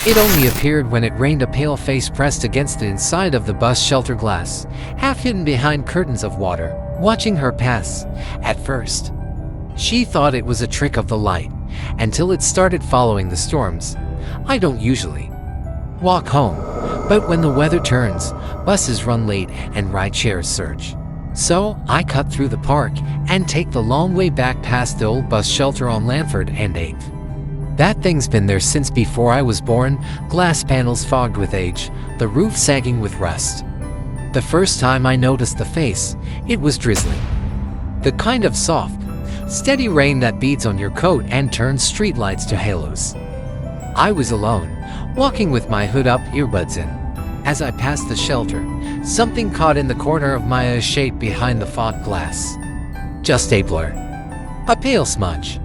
It only appeared when it rained, a pale face pressed against the inside of the bus shelter glass, half hidden behind curtains of water, watching her pass. At first, she thought it was a trick of the light, until it started following the storms. I don't usually walk home, but when the weather turns, buses run late and ride shares surge. So I cut through the park and take the long way back past the old bus shelter on Lanford and 8th. That thing's been there since before I was born, glass panels fogged with age, the roof sagging with rust. The first time I noticed the face, it was drizzling. The kind of soft, steady rain that beads on your coat and turns streetlights to halos. I was alone, walking with my hood up, earbuds in. As I passed the shelter, something caught in the corner of my eye, shape behind the fog glass. Just a blur. A pale smudge.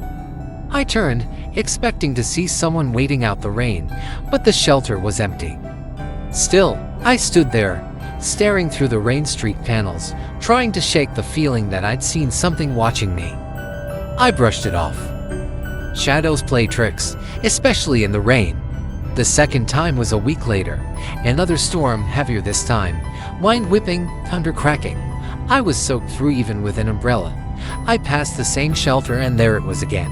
I turned, expecting to see someone waiting out the rain, but the shelter was empty. Still, I stood there, staring through the rain streaked panels, trying to shake the feeling that I'd seen something watching me. I brushed it off. Shadows play tricks, especially in the rain. The second time was a week later. Another storm, heavier this time. Wind whipping, thunder cracking. I was soaked through even with an umbrella. I passed the same shelter and there it was again.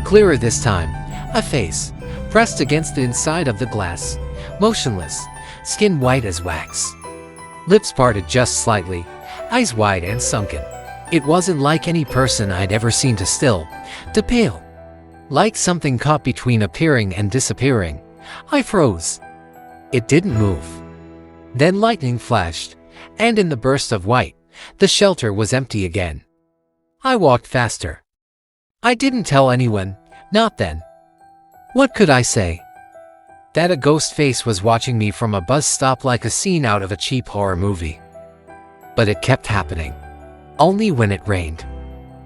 Clearer this time. A face, pressed against the inside of the glass. Motionless, skin white as wax. Lips parted just slightly, eyes wide and sunken. It wasn't like any person I'd ever seen, to still, to pale. Like something caught between appearing and disappearing. I froze. It didn't move. Then lightning flashed, and in the burst of white, the shelter was empty again. I walked faster. I didn't tell anyone, not then. What could I say? That a ghost face was watching me from a bus stop like a scene out of a cheap horror movie. But it kept happening. Only when it rained.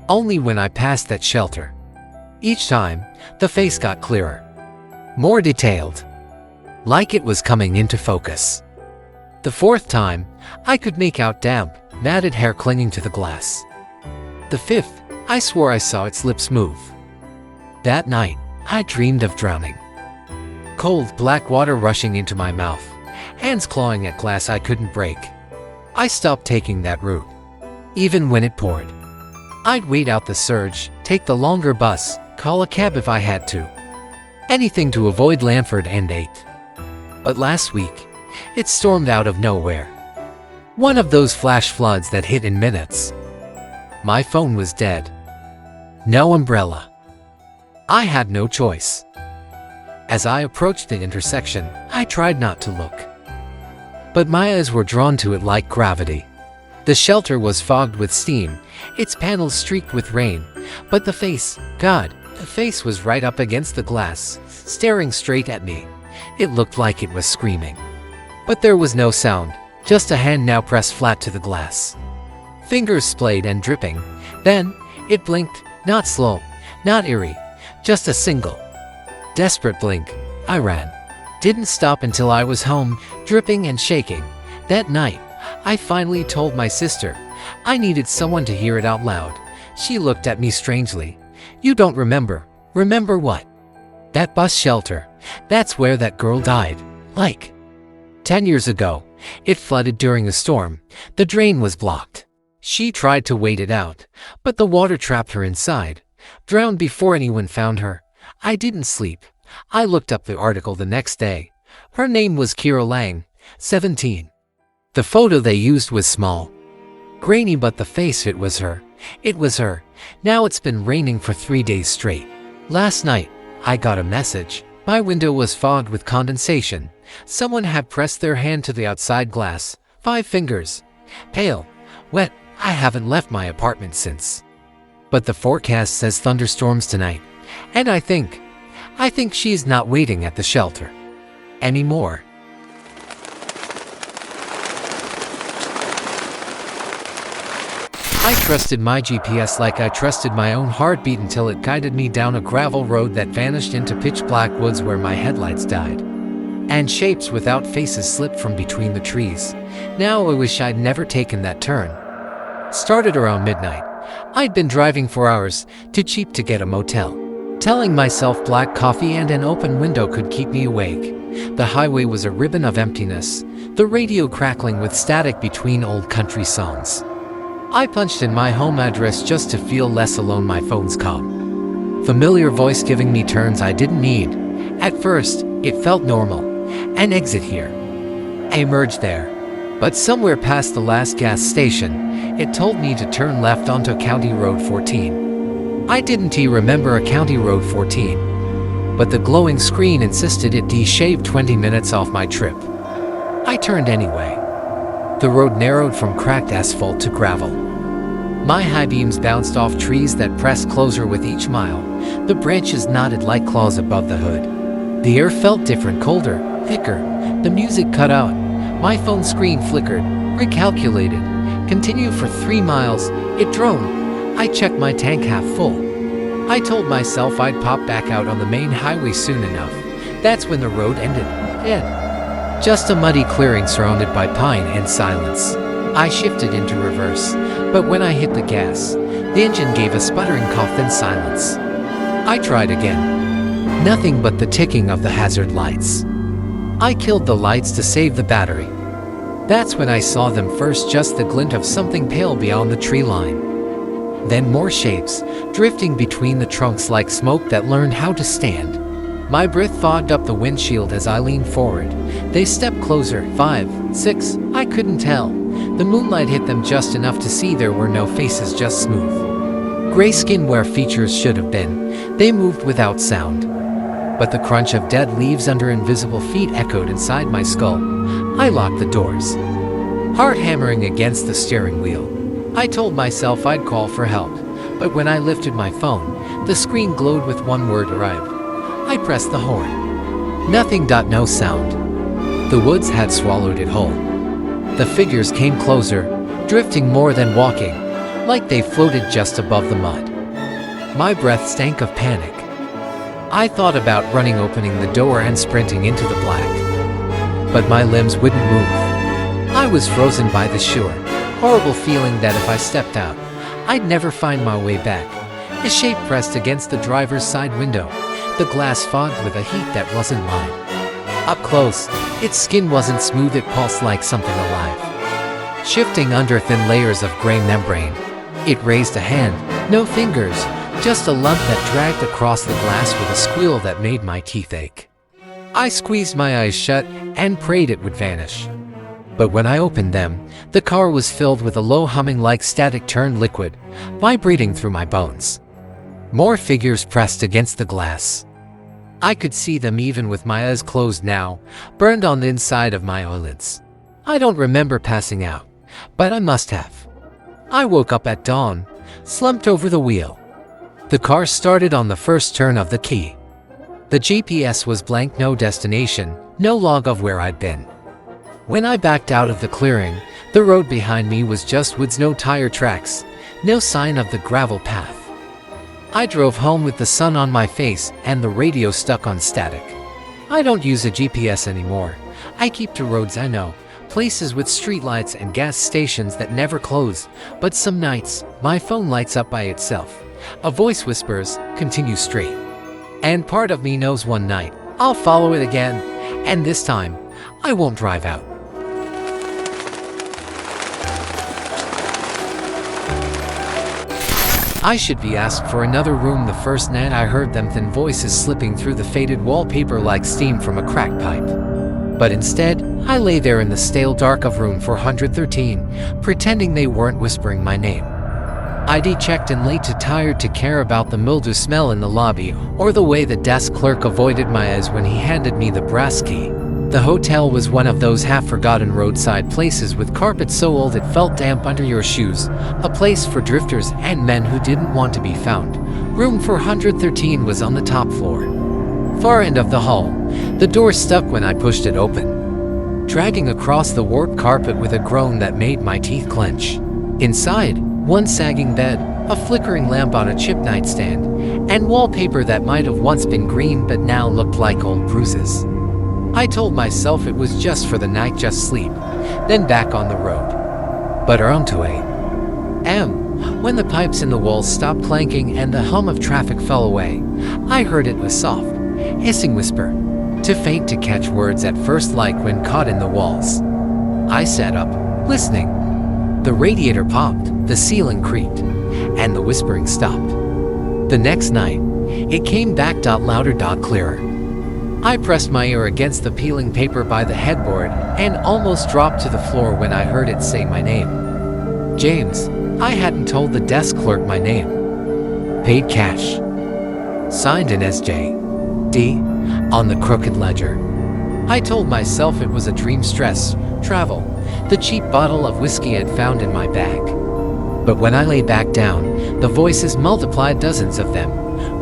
Only when I passed that shelter. Each time, the face got clearer. More detailed. Like it was coming into focus. The fourth time, I could make out damp, matted hair clinging to the glass. The fifth, I swore I saw its lips move. That night, I dreamed of drowning. Cold, black water rushing into my mouth, hands clawing at glass I couldn't break. I stopped taking that route. Even when it poured. I'd wait out the surge, take the longer bus, call a cab if I had to. Anything to avoid Lanford and 8th. But last week, it stormed out of nowhere. One of those flash floods that hit in minutes. My phone was dead. No umbrella. I had no choice. As I approached the intersection, I tried not to look. But my eyes were drawn to it like gravity. The shelter was fogged with steam, its panels streaked with rain, but the face, God, the face was right up against the glass, staring straight at me. It looked like it was screaming. But there was no sound, just a hand now pressed flat to the glass. Fingers splayed and dripping. Then, it blinked, not slow, not eerie, just a single, desperate blink. I ran. Didn't stop until I was home, dripping and shaking. That night, I finally told my sister. I needed someone to hear it out loud. She looked at me strangely. You don't remember? Remember what? That bus shelter. That's where that girl died. Like 10 years ago. It flooded during a storm. The drain was blocked. She tried to wait it out, but the water trapped her inside. Drowned before anyone found her. I didn't sleep. I looked up the article the next day. Her name was Kira Lang, 17. The photo they used was small, grainy, but the face, it was her. It was her. Now it's been raining for 3 days straight. Last night, I got a message. My window was fogged with condensation. Someone had pressed their hand to the outside glass. 5 fingers. Pale. Wet. I haven't left my apartment since. But the forecast says thunderstorms tonight. And I think she's not waiting at the shelter anymore. I trusted my GPS like I trusted my own heartbeat until it guided me down a gravel road that vanished into pitch black woods where my headlights died. And shapes without faces slipped from between the trees. Now I wish I'd never taken that turn. Started around midnight. I'd been driving for hours, too cheap to get a motel. Telling myself black coffee and an open window could keep me awake. The highway was a ribbon of emptiness, the radio crackling with static between old country songs. I punched in my home address just to feel less alone. My phone's calm. Familiar voice giving me turns I didn't need. At first, it felt normal. An exit here. I emerged there. But somewhere past the last gas station, it told me to turn left onto County Road 14. I didn't remember a County Road 14. But the glowing screen insisted it shaved 20 minutes off my trip. I turned anyway. The road narrowed from cracked asphalt to gravel. My high beams bounced off trees that pressed closer with each mile. The branches knotted like claws above the hood. The air felt different, colder, thicker. The music cut out. My phone screen flickered, recalculated. Continue for 3 miles. It droned. I checked my tank half full. I told myself I'd pop back out on the main highway soon enough. That's when the road ended. Dead. Just a muddy clearing surrounded by pine and silence. I shifted into reverse, but when I hit the gas, the engine gave a sputtering cough, then silence. I tried again. Nothing but the ticking of the hazard lights. I killed the lights to save the battery. That's when I saw them first, just the glint of something pale beyond the tree line. Then more shapes, drifting between the trunks like smoke that learned how to stand. My breath fogged up the windshield as I leaned forward. They stepped closer, 5, 6, I couldn't tell. The moonlight hit them just enough to see there were no faces, just smooth gray skin where features should have been. They moved without sound. But the crunch of dead leaves under invisible feet echoed inside my skull. I locked the doors, heart hammering against the steering wheel. I told myself I'd call for help, but when I lifted my phone, the screen glowed with one word: arrive. I pressed the horn. Nothing. No sound. The woods had swallowed it whole. The figures came closer, drifting more than walking, like they floated just above the mud. My breath stank of panic. I thought about running, opening the door and sprinting into the black. But my limbs wouldn't move. I was frozen by the shore, horrible feeling that if I stepped out, I'd never find my way back. A shape pressed against the driver's side window, the glass fogged with a heat that wasn't mine. Up close, its skin wasn't smooth, it pulsed like something alive, shifting under thin layers of gray membrane. It raised a hand, no fingers, just a lump that dragged across the glass with a squeal that made my teeth ache. I squeezed my eyes shut and prayed it would vanish. But when I opened them, the car was filled with a low humming like static turned liquid, vibrating through my bones. More figures pressed against the glass. I could see them even with my eyes closed now, burned on the inside of my eyelids. I don't remember passing out, but I must have. I woke up at dawn, slumped over the wheel. The car started on the first turn of the key. The GPS was blank, no destination, no log of where I'd been. When I backed out of the clearing, the road behind me was just woods, no tire tracks, no sign of the gravel path. I drove home with the sun on my face and the radio stuck on static. I don't use a GPS anymore. I keep to roads I know, places with streetlights and gas stations that never close, but some nights, my phone lights up by itself. A voice whispers, continue straight. And part of me knows one night, I'll follow it again, and this time, I won't drive out. I should be asked for another room. The first night I heard them thin voices slipping through the faded wallpaper like steam from a cracked pipe. But instead, I lay there in the stale dark of room 413, pretending they weren't whispering my name. I'd checked in late, too tired to care about the mildew smell in the lobby or the way the desk clerk avoided my eyes when he handed me the brass key. The hotel was one of those half-forgotten roadside places with carpet so old it felt damp under your shoes, a place for drifters and men who didn't want to be found. Room 413 was on the top floor, far end of the hall. The door stuck when I pushed it open, dragging across the warped carpet with a groan that made my teeth clench. Inside, one sagging bed, a flickering lamp on a chip nightstand, and wallpaper that might have once been green but now looked like old bruises. I told myself it was just for the night, just sleep, then back on the road. But around 2 a.m., when the pipes in the walls stopped clanking and the hum of traffic fell away, I heard it, a soft, hissing whisper. too faint to catch words at first, like when caught in the walls. I sat up, listening. The radiator popped, the ceiling creaked, and the whispering stopped. The next night, it came back, louder, clearer. I pressed my ear against the peeling paper by the headboard and almost dropped to the floor when I heard it say my name. James. I hadn't told the desk clerk my name. Paid cash. Signed in S.J.D. on the crooked ledger. I told myself it was a dream. Stress, travel, the cheap bottle of whiskey I'd found in my bag. But when I lay back down, the voices multiplied, dozens of them,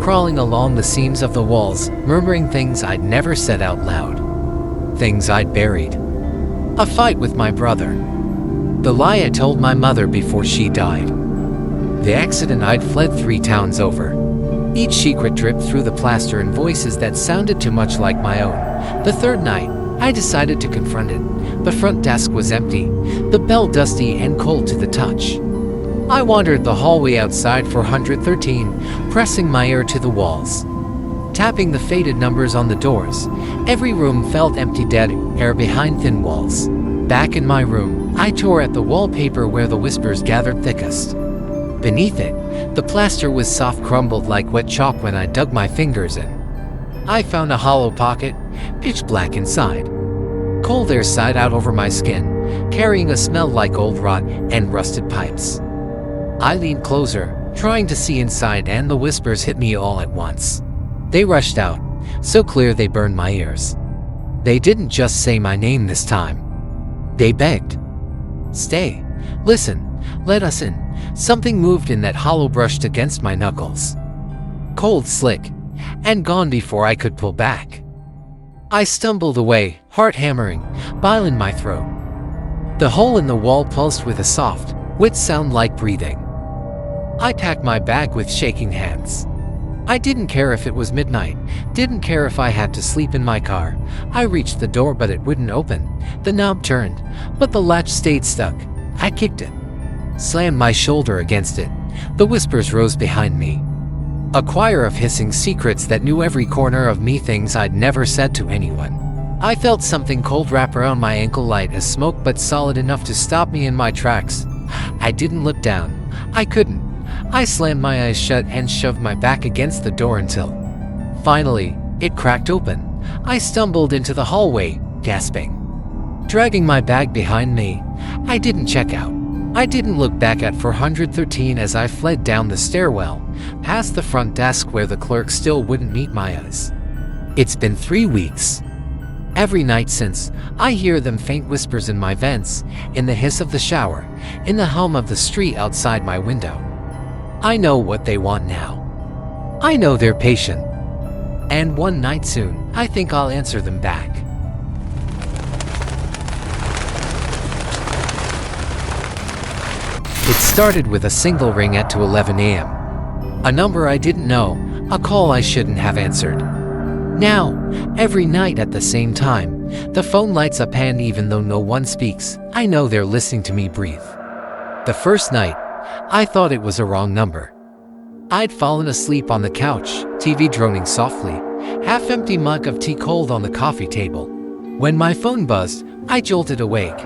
crawling along the seams of the walls, murmuring things I'd never said out loud. Things I'd buried. A fight with my brother. The lie I told my mother before she died. The accident I'd fled 3 towns over. Each secret dripped through the plaster in voices that sounded too much like my own. The third night, I decided to confront it. The front desk was empty, the bell dusty and cold to the touch. I wandered the hallway outside 413, pressing my ear to the walls, tapping the faded numbers on the doors. Every room felt empty, dead air behind thin walls. Back in my room, I tore at the wallpaper where the whispers gathered thickest. Beneath it, the plaster was soft, crumbled like wet chalk when I dug my fingers in. I found a hollow pocket, pitch black inside. Cold air sighed out over my skin, carrying a smell like old rot and rusted pipes. I leaned closer, trying to see inside, and the whispers hit me all at once. They rushed out, so clear they burned my ears. They didn't just say my name this time. They begged. Stay. Listen. Let us in. Something moved in that hollow, brushed against my knuckles. Cold, slick, and gone before I could pull back. I stumbled away, heart hammering, bile in my throat. The hole in the wall pulsed with a soft, wet sound like breathing. I packed my bag with shaking hands. I didn't care if it was midnight, didn't care if I had to sleep in my car. I reached the door, but it wouldn't open. The knob turned, but the latch stayed stuck. I kicked it, slammed my shoulder against it. The whispers rose behind me. A choir of hissing secrets that knew every corner of me, things I'd never said to anyone. I felt something cold wrap around my ankle, light as smoke but solid enough to stop me in my tracks. I didn't look down. I couldn't. I slammed my eyes shut and shoved my back against the door until, finally, it cracked open. I stumbled into the hallway, gasping, dragging my bag behind me. I didn't check out. I didn't look back at 413 as I fled down the stairwell, past the front desk where the clerk still wouldn't meet my eyes. It's been 3 weeks. Every night since, I hear them, faint whispers in my vents, in the hiss of the shower, in the hum of the street outside my window. I know what they want now. I know they're patient. And one night soon, I think I'll answer them back. It started with a single ring at 11 a.m. A number I didn't know, a call I shouldn't have answered. Now, every night at the same time, the phone lights up, and even though no one speaks, I know they're listening to me breathe. The first night, I thought it was a wrong number. I'd fallen asleep on the couch, TV droning softly, half-empty mug of tea cold on the coffee table. When my phone buzzed, I jolted awake,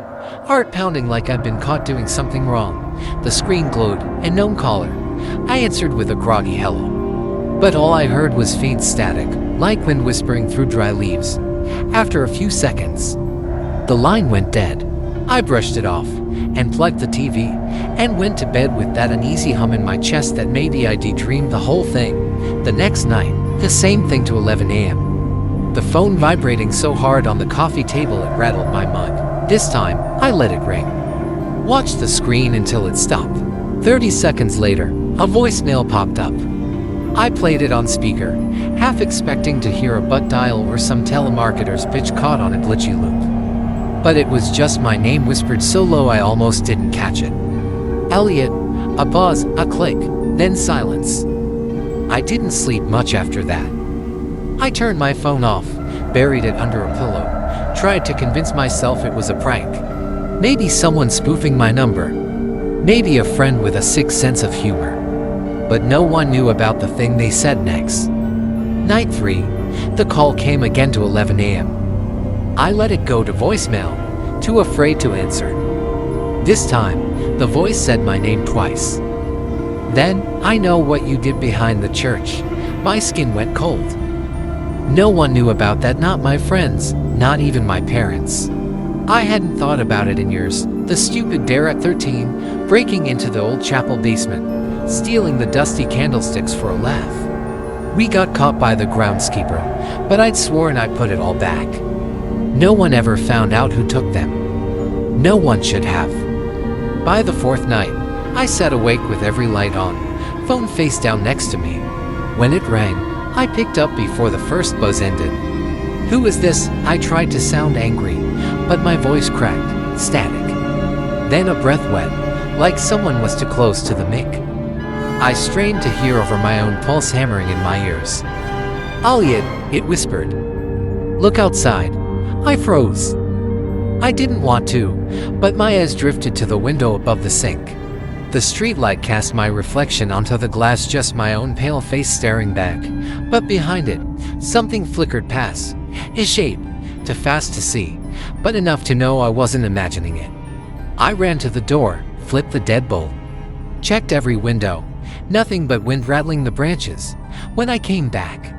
heart pounding like I'd been caught doing something wrong. The screen glowed, a known caller. I answered with a groggy hello. But all I heard was faint static, like wind whispering through dry leaves. After a few seconds, the line went dead. I brushed it off, and plugged the TV, and went to bed with that uneasy hum in my chest that maybe I daydreamed the whole thing. The next night, the same thing to 11 a.m. The phone vibrating so hard on the coffee table it rattled my mug. This time, I let it ring. Watched the screen until it stopped. 30 seconds later, a voicemail popped up. I played it on speaker, half expecting to hear a butt dial or some telemarketer's pitch caught on a glitchy loop. But it was just my name whispered so low I almost didn't catch it. Elliot. A buzz, a click, then silence. I didn't sleep much after that. I turned my phone off, buried it under a pillow, tried to convince myself it was a prank. Maybe someone spoofing my number. Maybe a friend with a sick sense of humor. But no one knew about the thing they said next. Night 3. the call came again to 11 a.m. I let it go to voicemail, too afraid to answer. This time, the voice said my name twice. Then, I know what you did behind the church. My skin went cold. No one knew about that, not my friends, not even my parents. I hadn't thought about it in years. The stupid dare at 13, breaking into the old chapel basement, stealing the dusty candlesticks for a laugh. We got caught by the groundskeeper, but I'd sworn I put it all back. No one ever found out who took them. No one should have. By the fourth night, I sat awake with every light on, phone face down next to me. When it rang, I picked up before the first buzz ended. Who is this? I tried to sound angry, but my voice cracked, static. Then a breath wet, like someone was too close to the mic. I strained to hear over my own pulse hammering in my ears. "Elliot," it whispered. "Look outside." I froze. I didn't want to, but my eyes drifted to the window above the sink. The streetlight cast my reflection onto the glass, just my own pale face staring back. But behind it, something flickered past. A shape, too fast to see, but enough to know I wasn't imagining it. I ran to the door, flipped the deadbolt, checked every window. Nothing but wind rattling the branches. When I came back,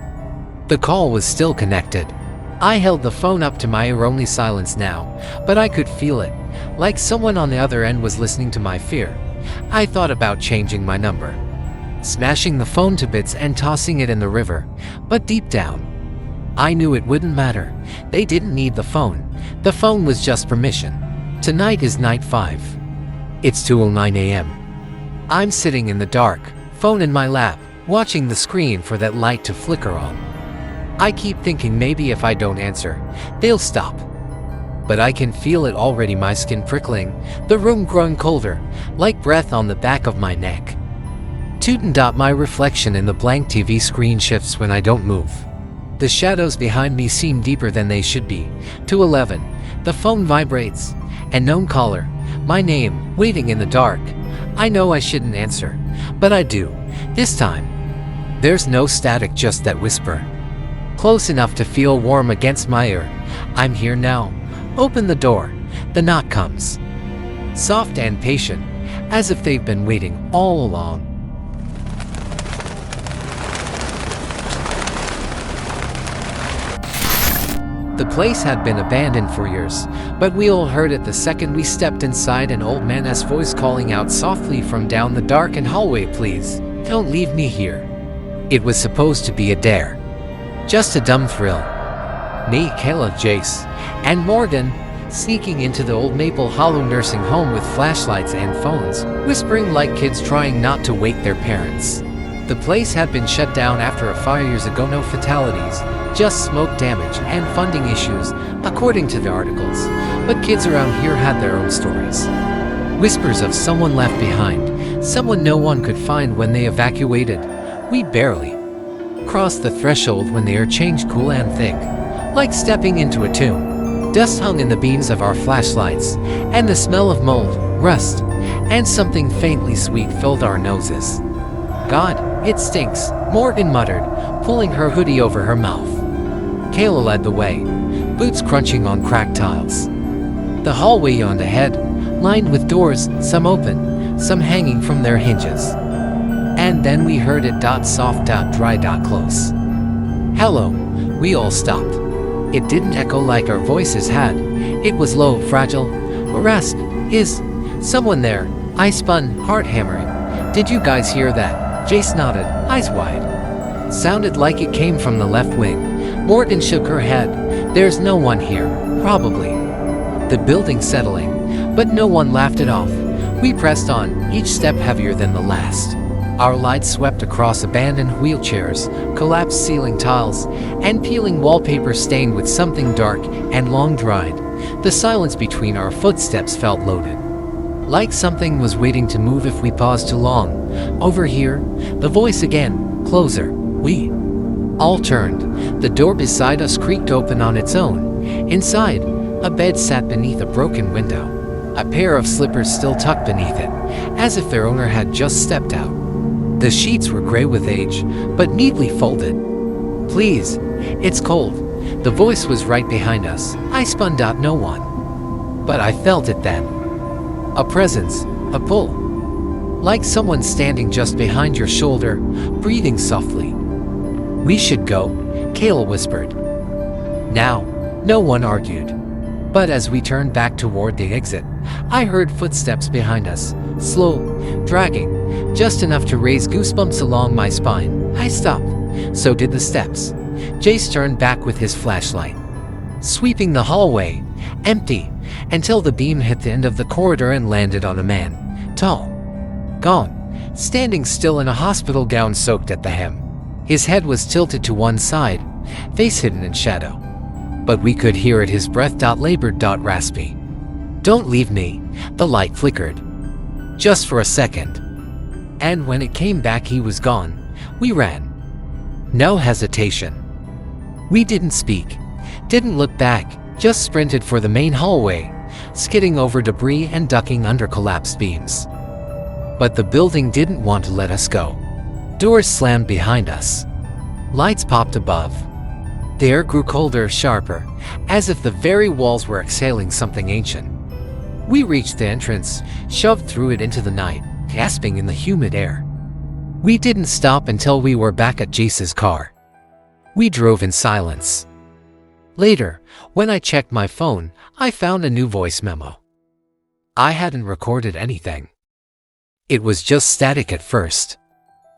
the call was still connected. I held the phone up to my ear, only silence now, but I could feel it, like someone on the other end was listening to my fear. I thought about changing my number, smashing the phone to bits and tossing it in the river, but deep down, I knew it wouldn't matter. They didn't need the phone. The phone was just permission. Tonight is night 5. It's 2:09 a.m. I'm sitting in the dark, phone in my lap, watching the screen for that light to flicker on. I keep thinking maybe if I don't answer, they'll stop. But I can feel it already, my skin prickling, the room growing colder, like breath on the back of my neck. My reflection in the blank TV screen shifts when I don't move. The shadows behind me seem deeper than they should be. 2:11, the phone vibrates. An known caller, my name, waiting in the dark. I know I shouldn't answer, but I do. This time, there's no static, just that whisper. Close enough to feel warm against my ear. "I'm here now." Open the door. The knock comes. Soft and patient, as if they've been waiting all along. The place had been abandoned for years, but we all heard it the second we stepped inside, an old man's voice calling out softly from down the darkened hallway, "Please, don't leave me here." It was supposed to be a dare. Just a dumb thrill. Me, Kayla, Jace, and Morgan, sneaking into the old Maple Hollow nursing home with flashlights and phones, whispering like kids trying not to wake their parents. The place had been shut down after a fire years ago. No fatalities, just smoke damage and funding issues, according to the articles. But kids around here had their own stories. Whispers of someone left behind, someone no one could find when they evacuated. We barely crossed the threshold when the air changed cool and thick, like stepping into a tomb. Dust hung in the beams of our flashlights, and the smell of mold, rust, and something faintly sweet filled our noses. "God, it stinks," Morgan muttered, pulling her hoodie over her mouth. Kayla led the way, boots crunching on cracked tiles. The hallway yawned ahead, lined with doors, some open, some hanging from their hinges. And then we heard it, soft, dry, close. "Hello." We all stopped. It didn't echo like our voices had. It was low, fragile. "Rask, is someone there?" I spun, heart hammering. "Did you guys hear that?" Jace nodded, eyes wide. Sounded like it came from the left wing. Morgan shook her head. "There's no one here, probably." The building settling, but no one laughed it off. We pressed on, each step heavier than the last. Our lights swept across abandoned wheelchairs, collapsed ceiling tiles, and peeling wallpaper stained with something dark and long dried. The silence between our footsteps felt loaded, like something was waiting to move if we paused too long. "Over here," the voice again, closer. We all turned. The door beside us creaked open on its own. Inside, a bed sat beneath a broken window. A pair of slippers still tucked beneath it, as if their owner had just stepped out. The sheets were gray with age, but neatly folded. "Please, It's cold. The voice was right behind us. I spun out no one. But I felt it then. A presence, a pull. Like someone standing just behind your shoulder, breathing softly. We should go, Kale whispered. Now, no one argued. But as we turned back toward the exit, I heard footsteps behind us, slow, dragging, just enough to raise goosebumps along my spine. I stopped. So did the steps. Jace turned back with his flashlight, sweeping the hallway, empty, until the beam hit the end of the corridor and landed on a man, tall, gone, standing still in a hospital gown soaked at the hem. His head was tilted to one side, face hidden in shadow. But we could hear it, his breath labored raspy. Don't leave me. The light flickered. Just for a second. And when it came back, he was gone. We ran. No hesitation. We didn't speak, didn't look back, just sprinted for the main hallway, skidding over debris and ducking under collapsed beams. But the building didn't want to let us go. Doors slammed behind us. Lights popped above. The air grew colder, sharper, as if the very walls were exhaling something ancient. We reached the entrance, shoved through it into the night, gasping in the humid air. We didn't stop until we were back at Jace's car. We drove in silence. Later, when I checked my phone, I found a new voice memo. I hadn't recorded anything. It was just static at first.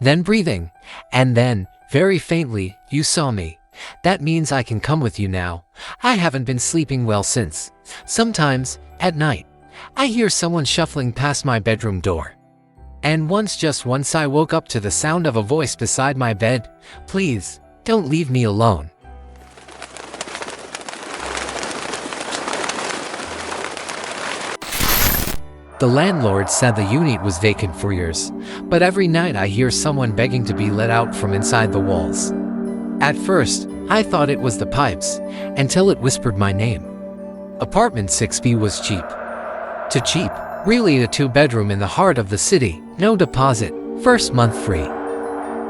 Then breathing, and then, very faintly, "You saw me. That means I can come with you now. I haven't been sleeping well since. Sometimes, at night, I hear someone shuffling past my bedroom door. And just once I woke up to the sound of a voice beside my bed. Please, don't leave me alone." The landlord said the unit was vacant for years, but every night I hear someone begging to be let out from inside the walls. At first, I thought it was the pipes, until it whispered my name. Apartment 6B was cheap. Too cheap. Really, a 2-bedroom in the heart of the city, no deposit, first month free.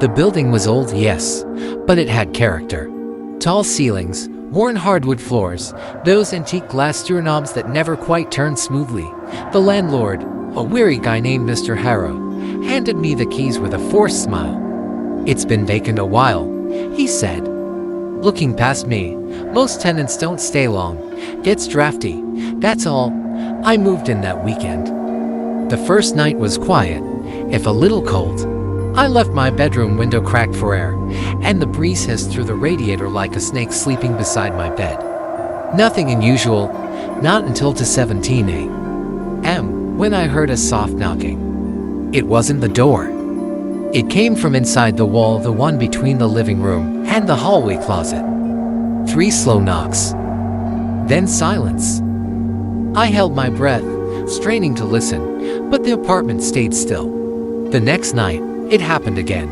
The building was old, yes, but it had character. Tall ceilings, worn hardwood floors, those antique glass doorknobs that never quite turned smoothly. The landlord, a weary guy named Mr. Harrow, handed me the keys with a forced smile. "It's been vacant a while," he said, looking past me. "Most tenants don't stay long. Gets drafty, that's all." I moved in that weekend. The first night was quiet, if a little cold. I left my bedroom window cracked for air, and the breeze hissed through the radiator like a snake sleeping beside my bed. Nothing unusual, not until 17 a.m. when I heard a soft knocking. It wasn't the door. It came from inside the wall, the one between the living room and the hallway closet. 3 slow knocks. Then silence. I held my breath, straining to listen, but the apartment stayed still. The next night, it happened again.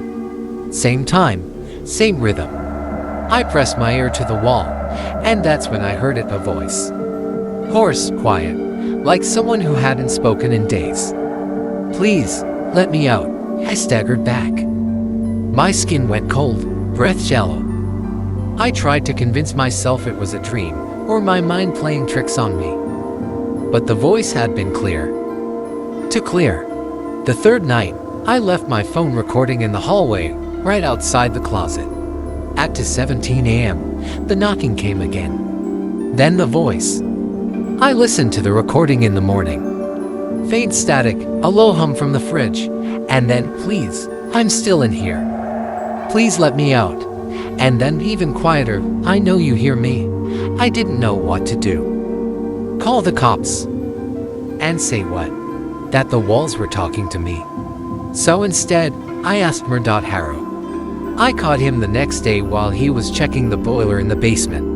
Same time, same rhythm. I pressed my ear to the wall, and that's when I heard it, a voice. Hoarse, quiet, like someone who hadn't spoken in days. "Please, let me out." I staggered back. My skin went cold, breath shallow. I tried to convince myself it was a dream, or my mind playing tricks on me. But the voice had been clear. Too clear. The third night, I left my phone recording in the hallway, right outside the closet. At 17 a.m., the knocking came again. Then the voice. I listened to the recording in the morning. Faint static, a low hum from the fridge, and then, "Please, I'm still in here. Please let me out." And then even quieter, "I know you hear me." I didn't know what to do. Call the cops. And say what? That the walls were talking to me. So instead, I asked Mr. Harrow. I caught him the next day while he was checking the boiler in the basement.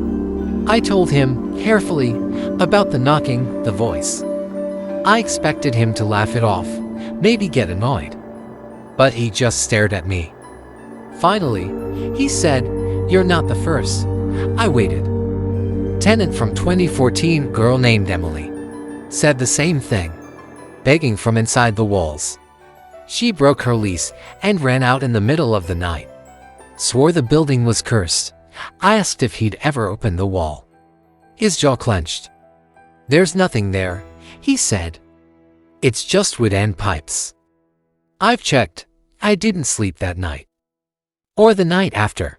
I told him, carefully, about the knocking, the voice. I expected him to laugh it off, maybe get annoyed. But he just stared at me. Finally, he said, "You're not the first." I waited. Tenant from 2014, girl named Emily, said the same thing, begging from inside the walls. She broke her lease and ran out in the middle of the night. Swore the building was cursed, I asked if he'd ever opened the wall. His jaw clenched. "There's nothing there," he said. "It's just wood and pipes." I've checked. I didn't sleep that night. Or the night after.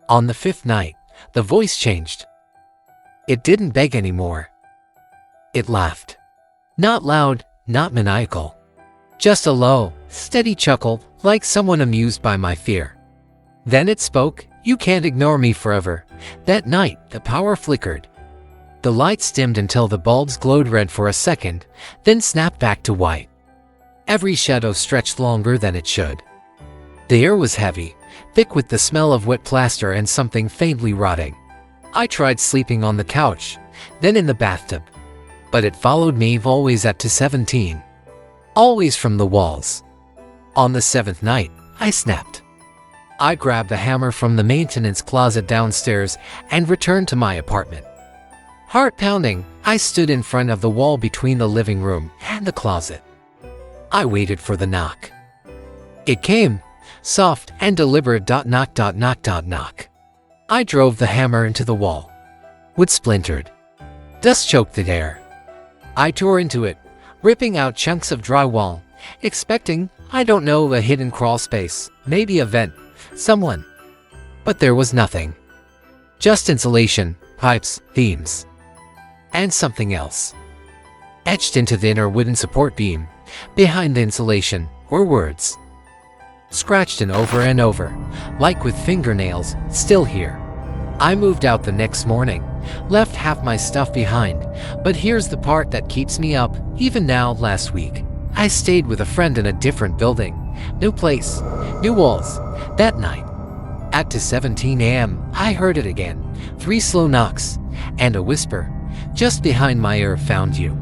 On the fifth night, the voice changed. It didn't beg anymore. It laughed. Not loud, not maniacal. Just a low, steady chuckle, like someone amused by my fear. Then it spoke. "You can't ignore me forever." That night, the power flickered. The lights dimmed until the bulbs glowed red for a second, then snapped back to white. Every shadow stretched longer than it should. The air was heavy, thick with the smell of wet plaster and something faintly rotting. I tried sleeping on the couch, then in the bathtub. But it followed me always up to 17. Always from the walls. On the seventh night, I snapped. I grabbed a hammer from the maintenance closet downstairs and returned to my apartment. Heart pounding, I stood in front of the wall between the living room and the closet. I waited for the knock. It came, soft and deliberate. Knock, knock, knock. I drove the hammer into the wall. Wood splintered. Dust choked the air. I tore into it, ripping out chunks of drywall, expecting, I don't know, a hidden crawl space, maybe a vent, someone. But there was nothing. Just insulation, pipes, beams. And something else. Etched into the inner wooden support beam, behind the insulation, were words. Scratched in over and over, like with fingernails, "Still here." I moved out the next morning, left half my stuff behind, but here's the part that keeps me up, even now. Last week, I stayed with a friend in a different building. New place, new walls. That night, at 2:17 a.m., I heard it again. 3 slow knocks, and a whisper, just behind my ear, "Found you."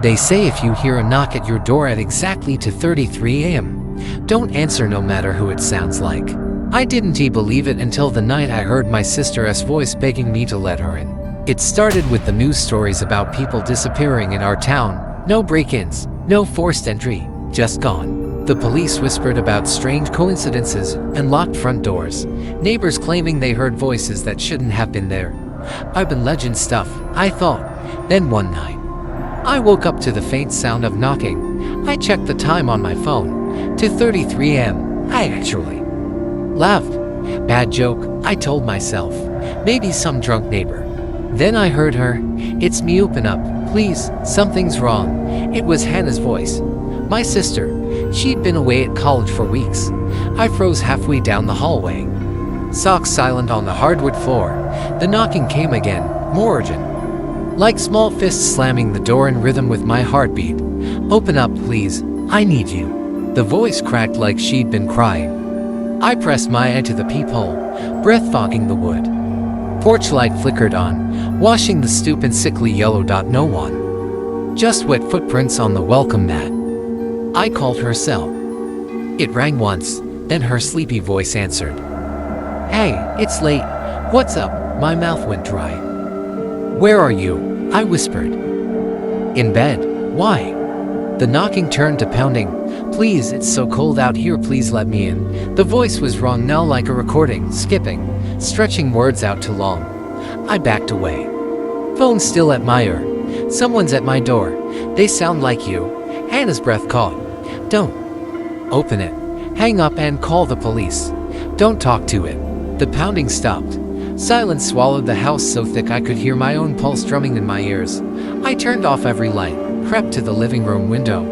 They say if you hear a knock at your door at exactly 2:33 a.m., don't answer no matter who it sounds like. I didn't believe it until the night I heard my sister's voice begging me to let her in. It started with the news stories about people disappearing in our town. No break-ins, no forced entry, just gone. The police whispered about strange coincidences and locked front doors. Neighbors claiming they heard voices that shouldn't have been there. Urban legend stuff, I thought. Then one night, I woke up to the faint sound of knocking. I checked the time on my phone. 2:33 a.m. I actually laughed. Bad joke, I told myself. Maybe some drunk neighbor. Then I heard her. "It's me, open up, please, something's wrong." It was Hannah's voice. My sister. She'd been away at college for weeks. I froze halfway down the hallway. Socks silent on the hardwood floor. The knocking came again, more urgent. Like small fists slamming the door in rhythm with my heartbeat. "Open up, please. I need you." The voice cracked like she'd been crying. I pressed my eye to the peephole, breath fogging the wood. Porch light flickered on, washing the stoop in sickly yellow. No one. Just wet footprints on the welcome mat. I called her cell. It rang once, then her sleepy voice answered. "Hey, it's late. What's up?" My mouth went dry. "Where are you?" I whispered. "In bed. Why?" The knocking turned to pounding. "Please, it's so cold out here, please let me in." The voice was wrong now, like a recording, skipping, stretching words out too long. I backed away. Phone still at my ear. "Someone's at my door. They sound like you." Hannah's breath caught. "Don't open it. Hang up and call the police. Don't talk to it." The pounding stopped. Silence swallowed the house so thick I could hear my own pulse drumming in my ears. I turned off every light, crept to the living room window,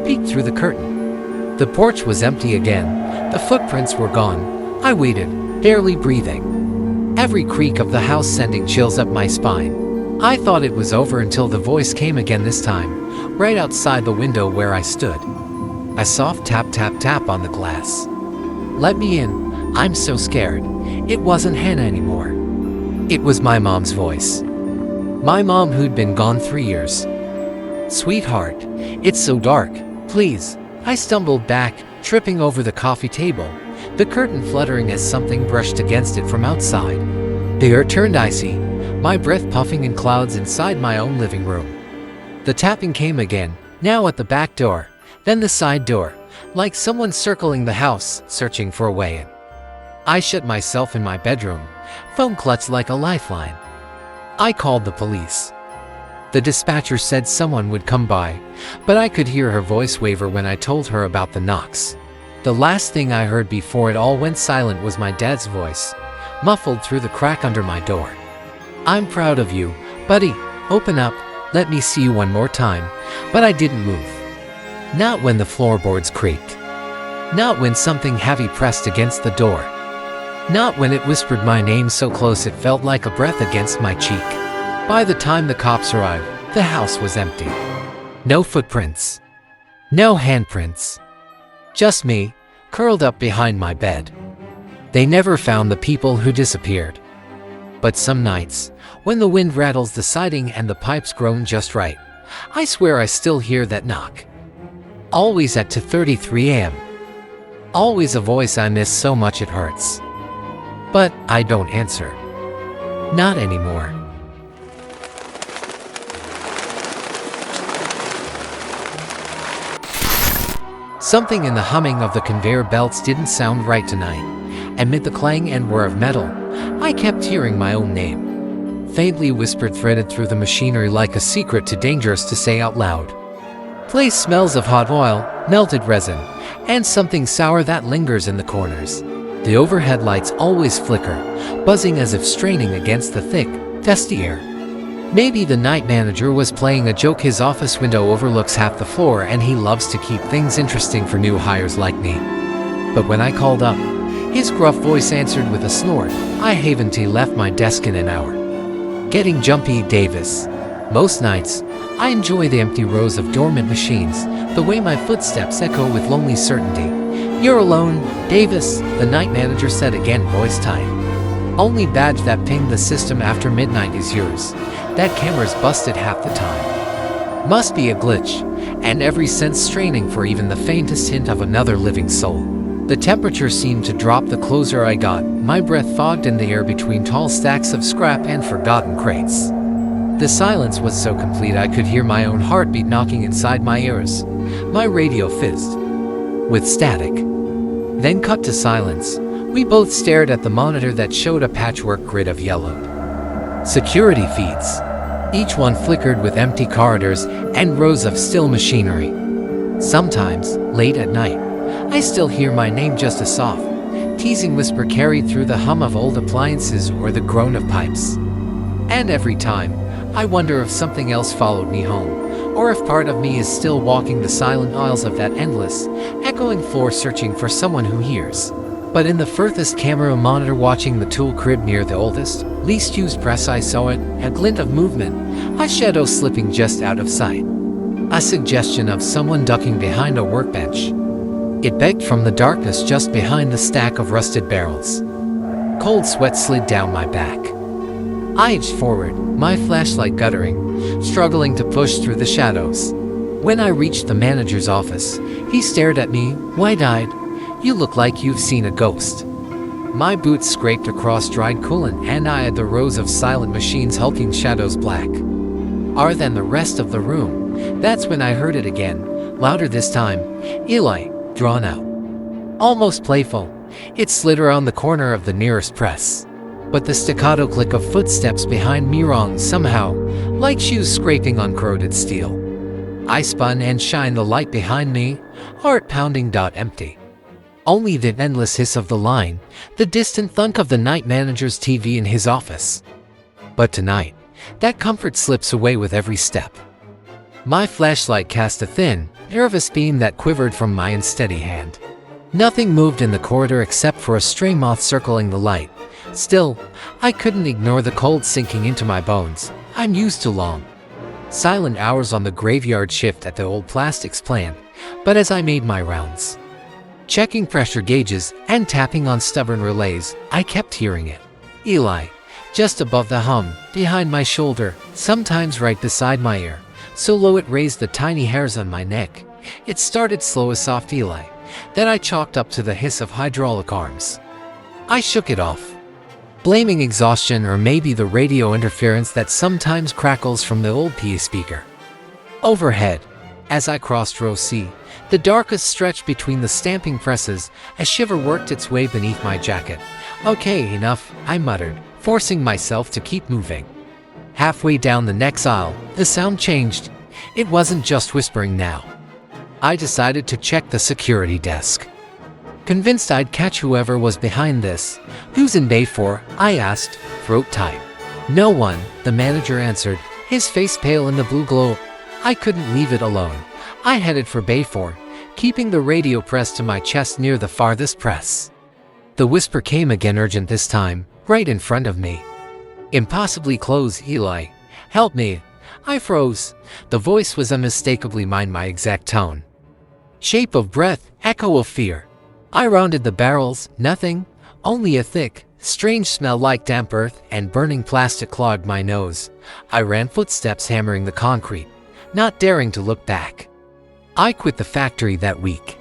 peeked through the curtain. The porch was empty again. The footprints were gone. I waited, barely breathing. Every creak of the house sending chills up my spine. I thought it was over until the voice came again, this time, right outside the window where I stood. A soft tap, tap, tap on the glass. "Let me in. I'm so scared." It wasn't Hannah anymore. It was my mom's voice. My mom who'd been gone 3 years. "Sweetheart, it's so dark. Please." I stumbled back, tripping over the coffee table, the curtain fluttering as something brushed against it from outside. The air turned icy, my breath puffing in clouds inside my own living room. The tapping came again, now at the back door. Then the side door, like someone circling the house, searching for a way in. I shut myself in my bedroom, phone clutched like a lifeline. I called the police. The dispatcher said someone would come by, but I could hear her voice waver when I told her about the knocks. The last thing I heard before it all went silent was my dad's voice, muffled through the crack under my door. "I'm proud of you, buddy. Open up, let me see you one more time." But I didn't move. Not when the floorboards creaked. Not when something heavy pressed against the door. Not when it whispered my name so close it felt like a breath against my cheek. By the time the cops arrived, the house was empty. No footprints. No handprints. Just me, curled up behind my bed. They never found the people who disappeared. But some nights, when the wind rattles the siding and the pipes groan just right, I swear I still hear that knock. Always at 2:33 a.m. Always a voice I miss so much it hurts. But I don't answer. Not anymore. Something in the humming of the conveyor belts didn't sound right tonight. Amid the clang and whir of metal, I kept hearing my own name, faintly whispered, threaded through the machinery like a secret too dangerous to say out loud. Place smells of hot oil, melted resin, and something sour that lingers in the corners. The overhead lights always flicker, buzzing as if straining against the thick, dusty air. Maybe the night manager was playing a joke. His office window overlooks half the floor and he loves to keep things interesting for new hires like me. But when I called up, his gruff voice answered with a snort. "I haven't left my desk in an hour." Getting jumpy, Davis. Most nights, I enjoy the empty rows of dormant machines, the way my footsteps echo with lonely certainty. "You're alone, Davis," the night manager said again, voice tight. "Only badge that pinged the system after midnight is yours. That camera's busted half the time. Must be a glitch, and every sense straining for even the faintest hint of another living soul." The temperature seemed to drop the closer I got, my breath fogged in the air between tall stacks of scrap and forgotten crates. The silence was so complete I could hear my own heartbeat knocking inside my ears. My radio fizzed with static, then cut to silence. We both stared at the monitor that showed a patchwork grid of yellowed security feeds. Each one flickered with empty corridors and rows of still machinery. Sometimes, late at night, I still hear my name, just a soft, teasing whisper carried through the hum of old appliances or the groan of pipes. And every time, I wonder if something else followed me home, or if part of me is still walking the silent aisles of that endless, echoing floor searching for someone who hears. But in the furthest camera monitor watching the tool crib near the oldest, least used press, I saw it, a glint of movement, a shadow slipping just out of sight. A suggestion of someone ducking behind a workbench. It begged from the darkness just behind the stack of rusted barrels. Cold sweat slid down my back. I edged forward, my flashlight guttering, struggling to push through the shadows. When I reached the manager's office, he stared at me, wide-eyed. "You look like you've seen a ghost." My boots scraped across dried coolant and I eyed the rows of silent machines, hulking shadows black are than the rest of the room. That's when I heard it again, louder this time. "Eli," drawn out, almost playful. It slid around the corner of the nearest press. But the staccato click of footsteps behind me rang somehow, like shoes scraping on corroded steel. I spun and shined the light behind me, heart pounding. Empty. Only the endless hiss of the line, the distant thunk of the night manager's TV in his office. But tonight, that comfort slips away with every step. My flashlight cast a thin, nervous beam that quivered from my unsteady hand. Nothing moved in the corridor except for a stray moth circling the light. Still, I couldn't ignore the cold sinking into my bones. I'm used to long, silent hours on the graveyard shift at the old plastics plant. But as I made my rounds, checking pressure gauges and tapping on stubborn relays, I kept hearing it. "Eli," just above the hum, behind my shoulder, sometimes right beside my ear, so low it raised the tiny hairs on my neck. It started slow, a soft "Eli," then I chalked up to the hiss of hydraulic arms. I shook it off, blaming exhaustion or maybe the radio interference that sometimes crackles from the old PA speaker. Overhead, As I crossed row C, the darkest stretch between the stamping presses, a shiver worked its way beneath my jacket. "Okay, enough," I muttered, forcing myself to keep moving. Halfway down the next aisle, the sound changed. It wasn't just whispering now. I decided to check the security desk, convinced I'd catch whoever was behind this. "Who's in Bay 4? I asked, throat tight. "No one," the manager answered, his face pale in the blue glow. I couldn't leave it alone. I headed for Bay 4, keeping the radio pressed to my chest near the farthest press. The whisper came again, urgent this time, right in front of me. "Impossibly close, Eli. Help me." I froze. The voice was unmistakably mine, my exact tone. Shape of breath, echo of fear. I rounded the barrels. Nothing. Only a thick, strange smell like damp earth and burning plastic clogged my nose. I ran, footsteps hammering the concrete, not daring to look back. I quit the factory that week.